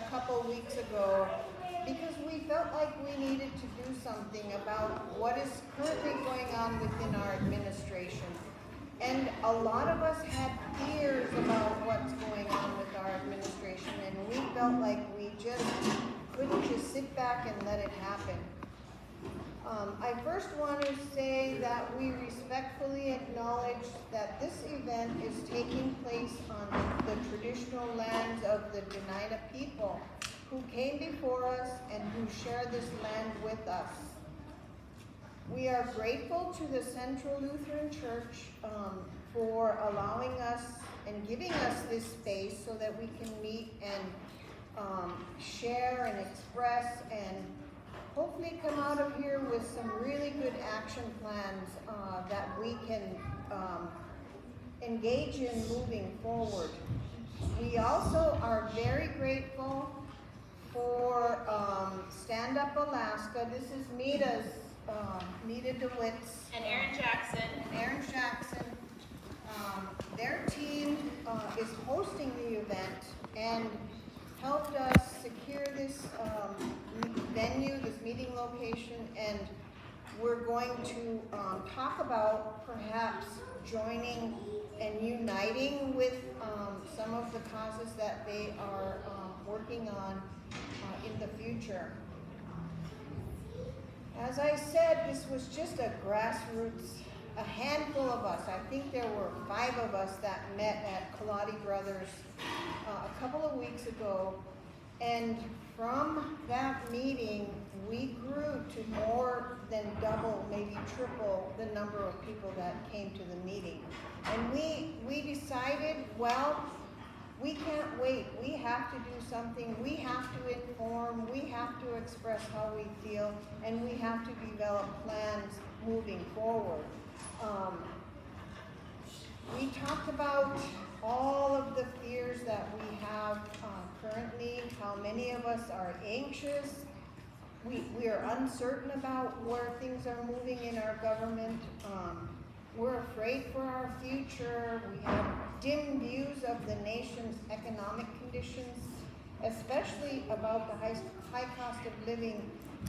couple weeks ago because we felt like we needed to do something about what is currently going on within our administration. And a lot of us had fears about what's going on with our administration, and we felt like we just couldn't just sit back and let it happen. I first want to say that we respectfully acknowledge that this event is taking place on the traditional lands of the Dena'ina people who came before us and who share this land with us. We are grateful to the Central Lutheran Church for allowing us and giving us this space so that we can meet and share and express and hopefully come out of here with some really good action plans that we can engage in moving forward. We also are very grateful for Stand Up Alaska. This is Nita DeWitt's and Aaron Jackson. Their team is hosting the event and helped us secure this venue, this meeting location, and we're going to talk about perhaps joining and uniting with some of the causes that they are working on in the future. As I said, this was just a grassroots, a handful of us. I think there were 5 of us that met at Kaladi Brothers a couple of weeks ago, and from that meeting, we grew to more than double, maybe triple the number of people that came to the meeting. And we decided, well, we can't wait. We have to do something. We have to inform. We have to express how we feel, and we have to develop plans moving forward. We talked about all of the fears that we have currently, how many of us are anxious. We are uncertain about where things are moving in our government. We're afraid for our future. We have dim views of the nation's economic conditions, especially about the high cost of living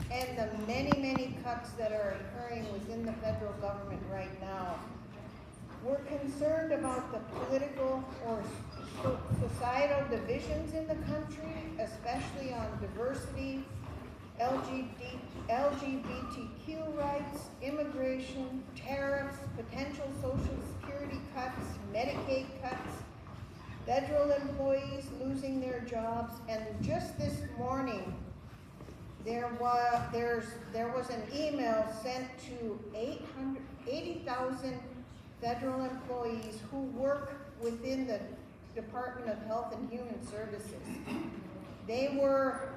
and the many, many cuts that are occurring within the federal government right now. We're concerned about the political or societal divisions in the country, especially on diversity, LGBTQ rights, immigration, tariffs, potential Social Security cuts, Medicaid cuts, federal employees losing their jobs, and just this morning, there was an email sent to 80,000 federal employees who work within the Department of Health and Human Services. They were,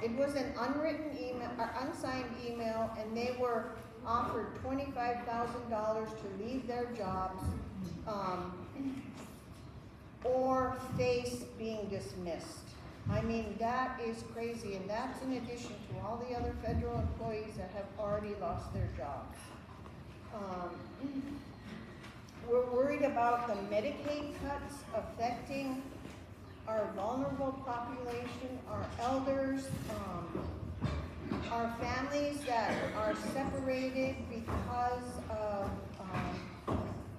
it was an unwritten email, or unsigned email, and they were offered $25,000 to leave their jobs or face being dismissed. I mean, that is crazy, and that's in addition to all the other federal employees that have already lost their jobs. We're worried about the Medicaid cuts affecting our vulnerable population, our elders, our families that are separated because of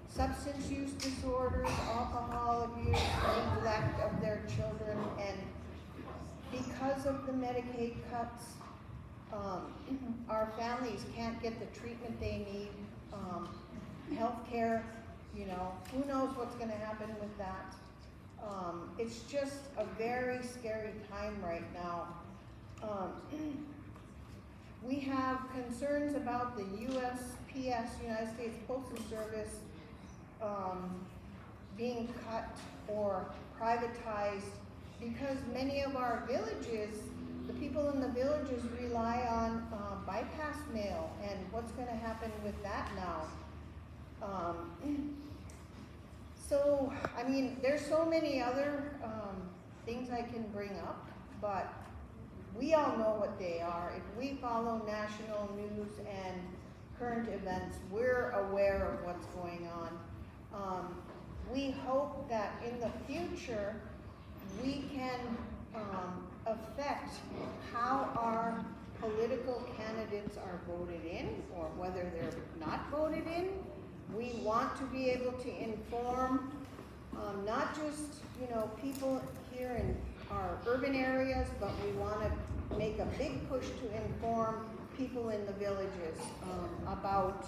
substance use disorders, alcohol abuse, neglect of their children, and because of the Medicaid cuts, our families can't get the treatment they need. Health care, you know, who knows what's going to happen with that. It's just a very scary time right now. We have concerns about the USPS, United States Postal Service, being cut or privatized because many of our villages, the people in the villages rely on bypass mail, and what's going to happen with that now? So, I mean, there's so many other things I can bring up, but we all know what they are. If we follow national news and current events, we're aware of what's going on. We hope that in the future we can affect how our political candidates are voted in or whether they're not voted in. We want to be able to inform not just, people here in our urban areas, but we want to make a big push to inform people in the villages about,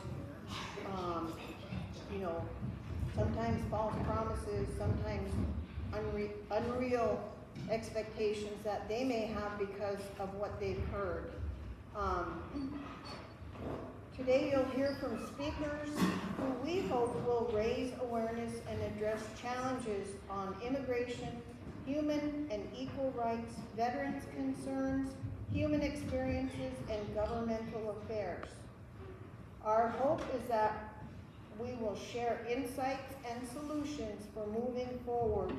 sometimes false promises, sometimes unreal expectations that they may have because of what they've heard. Today you'll hear from speakers who we hope will raise awareness and address challenges on immigration, human and equal rights, veterans' concerns, human experiences, and governmental affairs. Our hope is that we will share insights and solutions for moving forward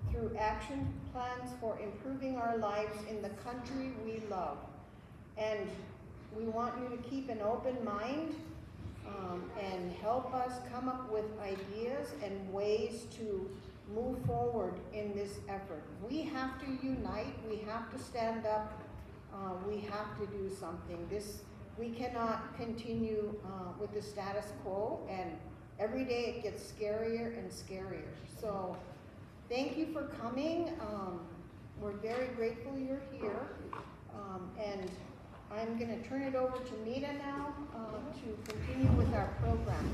through action plans for improving our lives in the country we love. And we want you to keep an open mind and help us come up with ideas and ways to move forward in this effort. We have to unite, we have to stand up, we have to do something. We cannot continue with the status quo, and every day it gets scarier and scarier. So thank you for coming. We're very grateful you're here. And I'm going to turn it over to Nita now to continue with our program.